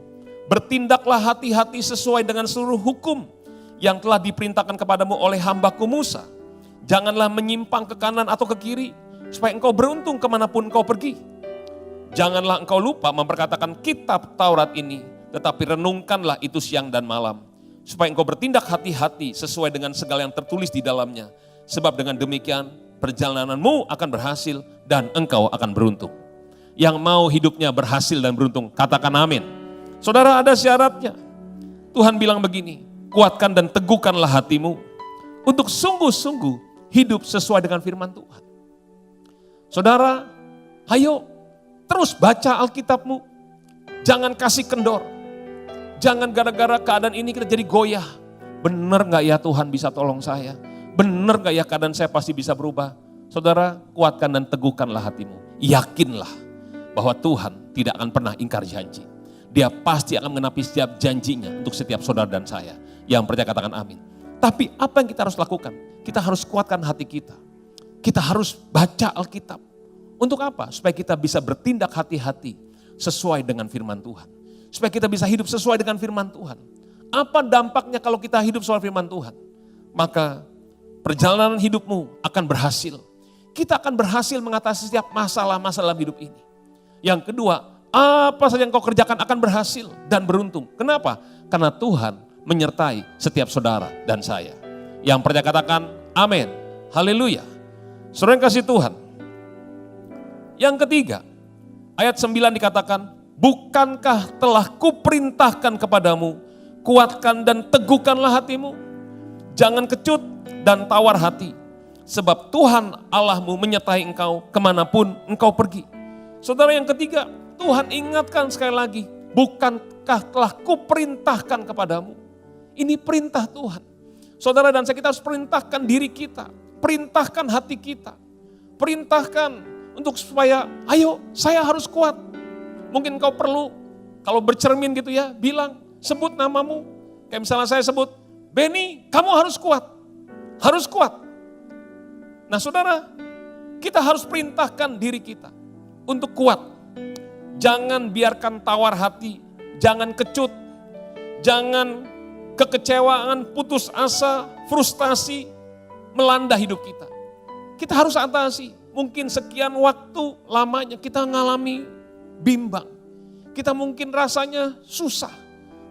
Bertindaklah hati-hati sesuai dengan seluruh hukum yang telah diperintahkan kepadamu oleh hambaku Musa. Janganlah menyimpang ke kanan atau ke kiri, supaya engkau beruntung kemanapun engkau pergi. Janganlah engkau lupa memperkatakan kitab Taurat ini, tetapi renungkanlah itu siang dan malam. Supaya engkau bertindak hati-hati sesuai dengan segala yang tertulis di dalamnya. Sebab dengan demikian perjalananmu akan berhasil dan engkau akan beruntung. Yang mau hidupnya berhasil dan beruntung, katakan amin. Saudara, ada syaratnya. Tuhan bilang begini, kuatkan dan teguhkanlah hatimu untuk sungguh-sungguh hidup sesuai dengan firman Tuhan. Saudara, ayo terus baca Alkitabmu. Jangan kasih kendor. Jangan gara-gara keadaan ini kita jadi goyah. Benar gak ya Tuhan bisa tolong saya? Benar gak ya keadaan saya pasti bisa berubah? Saudara, kuatkan dan teguhkanlah hatimu. Yakinlah bahwa Tuhan tidak akan pernah ingkar janji. Dia pasti akan menenapi setiap janjinya untuk setiap saudara dan saya. Yang percaya katakan amin. Tapi apa yang kita harus lakukan? Kita harus kuatkan hati kita. Kita harus baca Alkitab. Untuk apa? Supaya kita bisa bertindak hati-hati sesuai dengan firman Tuhan. Supaya kita bisa hidup sesuai dengan firman Tuhan. Apa dampaknya kalau kita hidup sesuai firman Tuhan? Maka perjalanan hidupmu akan berhasil. Kita akan berhasil mengatasi setiap masalah-masalah hidup ini. Yang kedua, Apa saja yang kau kerjakan akan berhasil dan beruntung. Kenapa? Karena Tuhan menyertai setiap saudara dan saya. Yang percaya katakan amin. Haleluya. Saudara yang kasih Tuhan. Yang ketiga, ayat 9 dikatakan, bukankah telah kuperintahkan kepadamu, kuatkan dan teguhkanlah hatimu. Jangan kecut dan tawar hati, sebab Tuhan Allahmu menyertai engkau kemanapun engkau pergi. Saudara yang ketiga, Tuhan ingatkan sekali lagi, bukankah telah kuperintahkan kepadamu. Ini perintah Tuhan. Saudara dan saya, kita harus perintahkan diri kita, perintahkan hati kita, perintahkan untuk supaya, ayo saya harus kuat. Mungkin kau perlu, kalau bercermin gitu ya, bilang, sebut namamu. Kayak misalnya saya sebut, Benny, kamu harus kuat. Harus kuat. Nah saudara, kita harus perintahkan diri kita untuk kuat. Jangan biarkan tawar hati, jangan kecut, jangan kekecewaan, putus asa, frustasi melanda hidup kita. Kita harus atasi. Mungkin sekian waktu lamanya kita mengalami bimbang. Kita mungkin rasanya susah.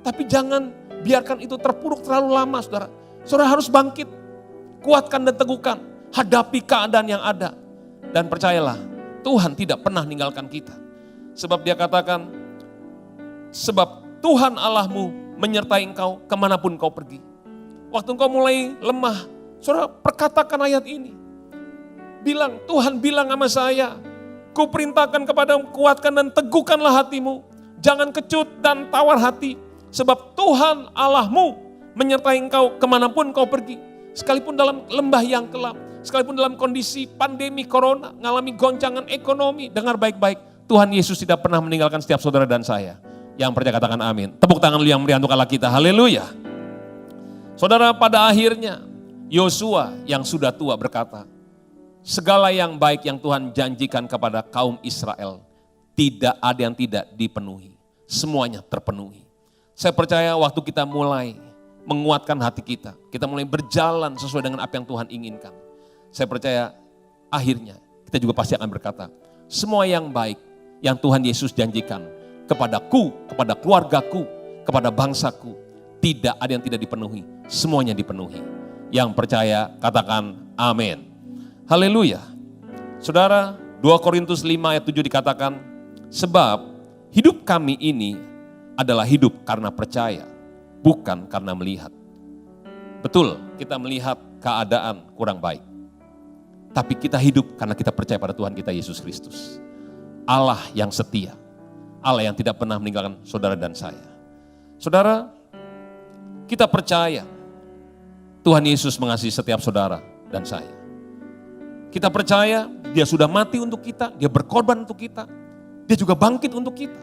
Tapi jangan biarkan itu terpuruk terlalu lama, saudara. Saudara harus bangkit, kuatkan dan teguhkan, hadapi keadaan yang ada. Dan percayalah, Tuhan tidak pernah meninggalkan kita. Sebab dia katakan, sebab Tuhan Allahmu menyertai engkau kemanapun kau pergi. Waktu engkau mulai lemah, saudara perkatakan ayat ini. Bilang, Tuhan bilang sama saya, ku perintahkan kepadamu, kuatkan dan teguhkanlah hatimu. Jangan kecut dan tawar hati, sebab Tuhan Allahmu menyertai engkau kemanapun kau pergi. Sekalipun dalam lembah yang kelam, sekalipun dalam kondisi pandemi corona, ngalami goncangan ekonomi, dengar baik-baik. Tuhan Yesus tidak pernah meninggalkan setiap saudara dan saya. Yang percaya katakan amin. Tepuk tangan lu yang meriah untuk Allah kita. Haleluya. Saudara, pada akhirnya Yosua yang sudah tua berkata, segala yang baik yang Tuhan janjikan kepada kaum Israel, tidak ada yang tidak dipenuhi. Semuanya terpenuhi. Saya percaya waktu kita mulai menguatkan hati kita mulai berjalan sesuai dengan apa yang Tuhan inginkan. Saya percaya akhirnya kita juga pasti akan berkata, semua yang baik yang Tuhan Yesus janjikan kepadaku, kepada keluargaku, kepada bangsaku, tidak ada yang tidak dipenuhi, semuanya dipenuhi. Yang percaya katakan amin. Haleluya. Saudara, 2 Korintus 5 ayat 7 dikatakan, sebab hidup kami ini adalah hidup karena percaya, bukan karena melihat. Betul, kita melihat keadaan kurang baik. Tapi kita hidup karena kita percaya pada Tuhan kita Yesus Kristus. Allah yang setia, Allah yang tidak pernah meninggalkan saudara dan saya. Saudara, kita percaya Tuhan Yesus mengasihi setiap saudara dan saya. Kita percaya dia sudah mati untuk kita, dia berkorban untuk kita, dia juga bangkit untuk kita.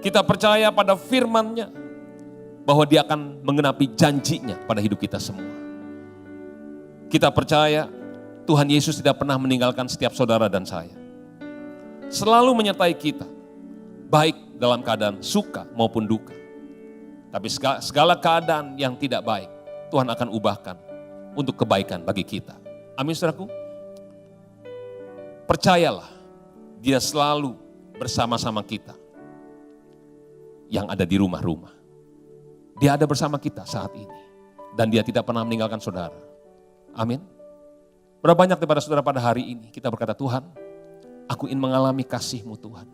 Kita percaya pada firman-Nya bahwa dia akan menggenapi janjinya pada hidup kita semua. Kita percaya Tuhan Yesus tidak pernah meninggalkan setiap saudara dan saya. Selalu menyertai kita, baik dalam keadaan suka maupun duka. Tapi segala keadaan yang tidak baik, Tuhan akan ubahkan untuk kebaikan bagi kita. Amin saudaraku. Percayalah, dia selalu bersama-sama kita yang ada di rumah-rumah. Dia ada bersama kita saat ini. Dan dia tidak pernah meninggalkan saudara. Amin. Berapa banyak daripada saudara pada hari ini kita berkata, Tuhan, aku ingin mengalami kasih-Mu Tuhan.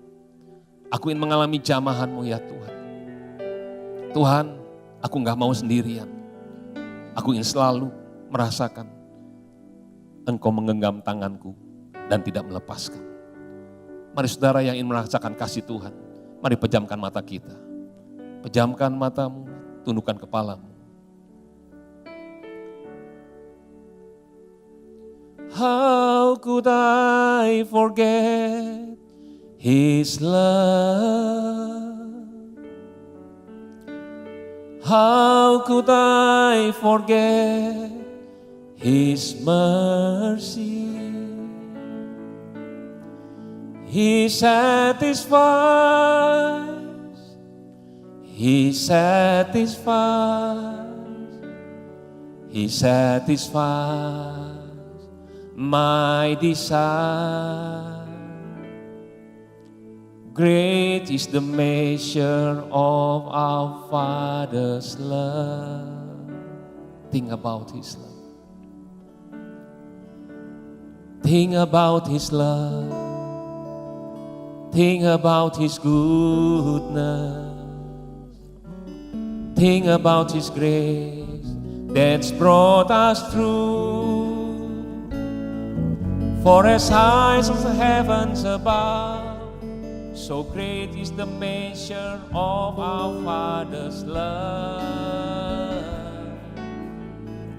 Aku ingin mengalami jamahan-Mu ya Tuhan. Tuhan, aku gak mau sendirian. Aku ingin selalu merasakan Engkau menggenggam tanganku dan tidak melepaskan. Mari saudara yang ingin merasakan kasih Tuhan, mari pejamkan mata kita. Pejamkan matamu, tundukkan kepalamu. How could I forget His love? How could I forget His mercy? He satisfies, He satisfies, He satisfies my desire. Great is the measure of our Father's love. Think about His love. Think about His love. Think about His goodness. Think about His grace that's brought us through. For as high as the heavens above, so great is the measure of our Father's love.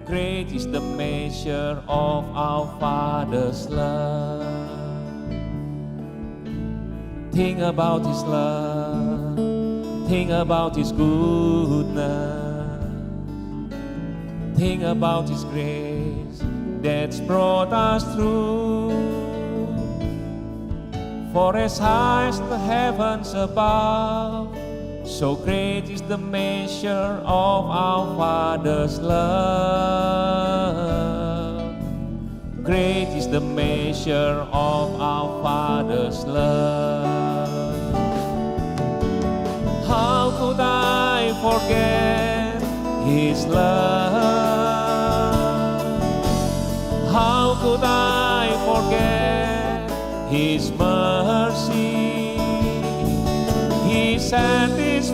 Great is the measure of our Father's love. Think about His love. Think about His goodness. Think about His grace that's brought us through. For as high as the heavens above, so great is the measure of our Father's love. Great is the measure of our Father's love. How could I forget His love? How could I forget His mercy? He satisfies,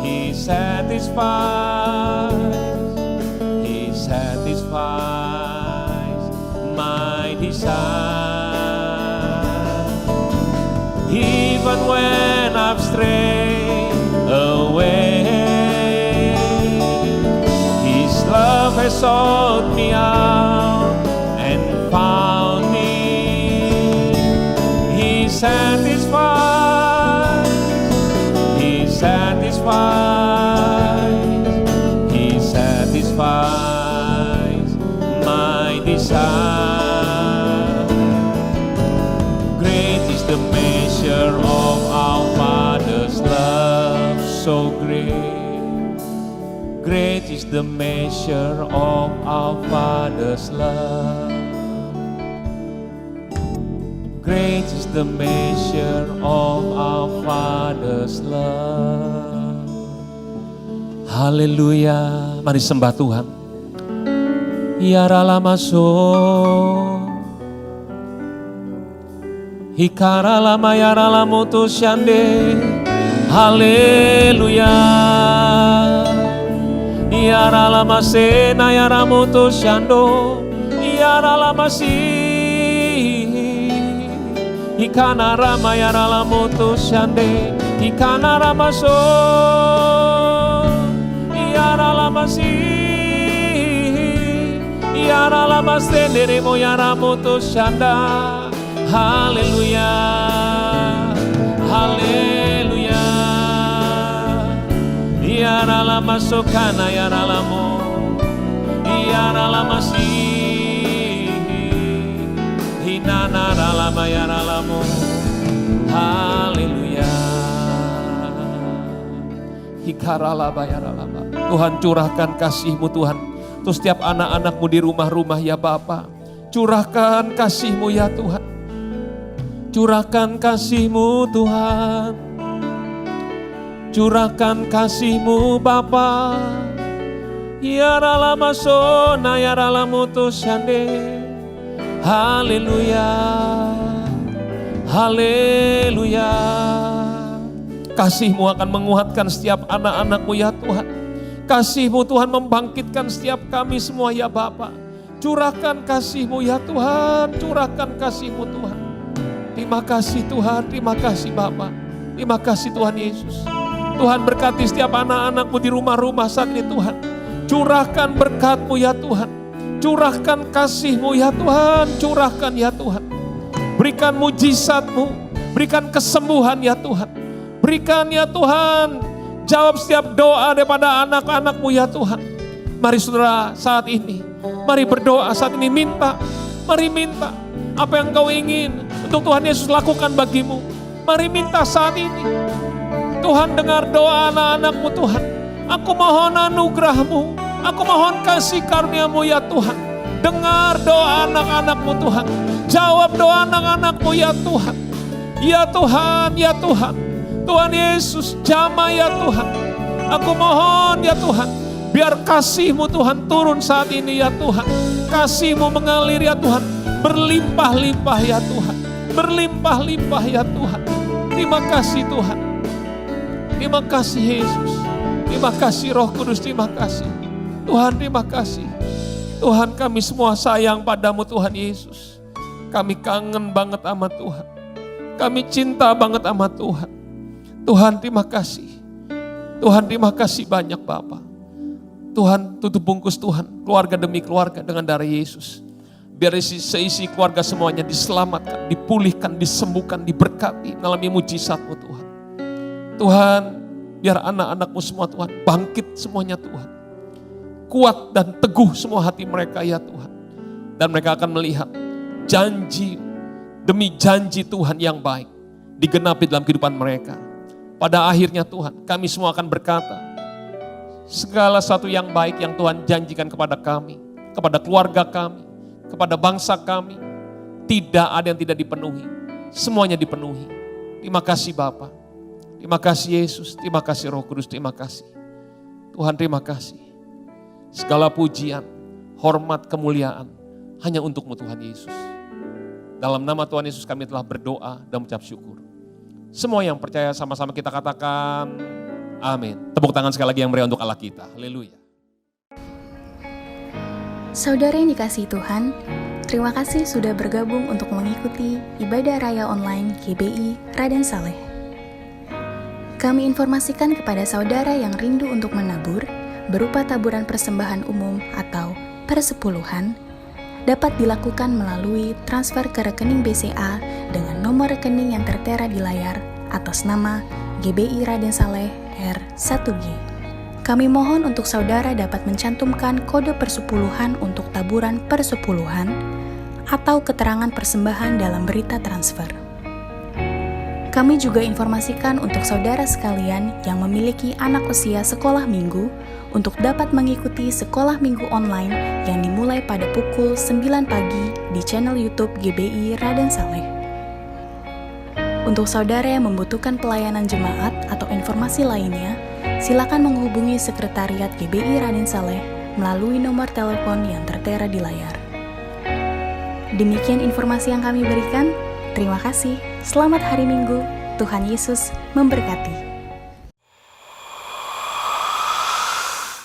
He satisfies, He satisfies my desire. Even when I've strayed away, His love has sought me out and found me. He satisfies, He satisfies, He satisfies my desire. Great is the measure of our Father's love, so great. Great is the measure of our Father's love. Great is the measure of our Father's love. Haleluya. Mari sembah Tuhan. Yarala masuk. Hikara lama yarala mutus shande. Haleluya. Yarala masena yara mutus shando. Yarala masih. Hikana rama yarala mutus shande. Hikana rama so. Yarala masih. Yarala masendere mo yara mutus shanda. Haleluya, haleluya. Yarala masukana yarala mo, yarala masih. Hinana ralama yarala mo. Haleluya. Hikaralaba yaralaba. Tuhan curahkan kasih-Mu Tuhan. Untuk setiap anak-anak-Mu di rumah-rumah ya Bapa. Curahkan kasih-Mu ya Tuhan. Curahkan kasih-Mu Tuhan. Curahkan kasih-Mu Bapa. Ya ralama sona ya ralamu tushande. Haleluya. Haleluya. Kasih-Mu akan menguatkan setiap anak-anak-Mu ya Tuhan. Kasih-Mu Tuhan membangkitkan setiap kami semua ya Bapa. Curahkan kasih-Mu ya Tuhan. Curahkan kasih-Mu Tuhan. Terima kasih Tuhan, terima kasih Bapa. Terima kasih Tuhan Yesus. Tuhan berkati setiap anak-anak-Mu di rumah-rumah saat ini Tuhan. Curahkan berkat-Mu ya Tuhan. Curahkan kasih-Mu ya Tuhan. Curahkan ya Tuhan. Berikan mujizat-Mu. Berikan kesembuhan ya Tuhan. Berikan ya Tuhan. Jawab setiap doa daripada anak-anak-Mu ya Tuhan. Mari saudara saat ini. Mari berdoa saat ini minta. Mari minta. Apa yang Kau ingin untuk Tuhan Yesus lakukan bagimu. Mari minta saat ini. Tuhan dengar doa anak-anak-Mu Tuhan. Aku mohon anugerah-Mu. Aku mohon kasih karunia-Mu ya Tuhan. Dengar doa anak-anak-Mu Tuhan. Jawab doa anak-anak-Mu ya Tuhan. Ya Tuhan, ya Tuhan. Tuhan Yesus, jamah ya Tuhan. Aku mohon ya Tuhan, biar kasih-Mu Tuhan turun saat ini ya Tuhan. Kasih-Mu mengalir ya Tuhan, berlimpah-limpah ya Tuhan. Berlimpah-limpah ya Tuhan. Terima kasih Tuhan. Terima kasih Yesus. Terima kasih Roh Kudus, terima kasih. Tuhan terima kasih. Tuhan kami semua sayang padamu Tuhan Yesus. Kami kangen banget sama Tuhan. Kami cinta banget sama Tuhan. Tuhan terima kasih. Tuhan terima kasih banyak Bapa. Tuhan tutup bungkus Tuhan, keluarga demi keluarga dengan darah Yesus. Biar seisi keluarga semuanya diselamatkan, dipulihkan, disembuhkan, diberkati, mengalami mujizat-Mu Tuhan. Tuhan, biar anak-anak-Mu semua Tuhan, bangkit semuanya Tuhan. Kuat dan teguh semua hati mereka ya Tuhan. Dan mereka akan melihat janji demi janji Tuhan yang baik digenapi dalam kehidupan mereka. Pada akhirnya Tuhan, kami semua akan berkata, segala sesuatu yang baik yang Tuhan janjikan kepada kami, kepada keluarga kami, kepada bangsa kami, tidak ada yang tidak dipenuhi. Semuanya dipenuhi. Terima kasih Bapa. Terima kasih Yesus. Terima kasih Roh Kudus. Terima kasih. Tuhan terima kasih. Segala pujian, hormat, kemuliaan hanya untuk-Mu Tuhan Yesus. Dalam nama Tuhan Yesus kami telah berdoa dan mengucap syukur. Semua yang percaya sama-sama kita katakan amin. Tepuk tangan sekali lagi yang meriah untuk Allah kita. Haleluya. Saudara yang dikasihi Tuhan, terima kasih sudah bergabung untuk mengikuti ibadah raya online GBI Raden Saleh. Kami informasikan kepada saudara yang rindu untuk menabur, berupa taburan persembahan umum atau persepuluhan, dapat dilakukan melalui transfer ke rekening BCA dengan nomor rekening yang tertera di layar atas nama GBI Raden Saleh R1G. Kami mohon untuk saudara dapat mencantumkan kode persepuluhan untuk taburan persepuluhan atau keterangan persembahan dalam berita transfer. Kami juga informasikan untuk saudara sekalian yang memiliki anak usia sekolah minggu untuk dapat mengikuti sekolah minggu online yang dimulai pada pukul 9 pagi di channel YouTube GBI Raden Saleh. Untuk saudara yang membutuhkan pelayanan jemaat atau informasi lainnya, silakan menghubungi Sekretariat GBI Raden Saleh melalui nomor telepon yang tertera di layar. Demikian informasi yang kami berikan. Terima kasih. Selamat hari Minggu. Tuhan Yesus memberkati.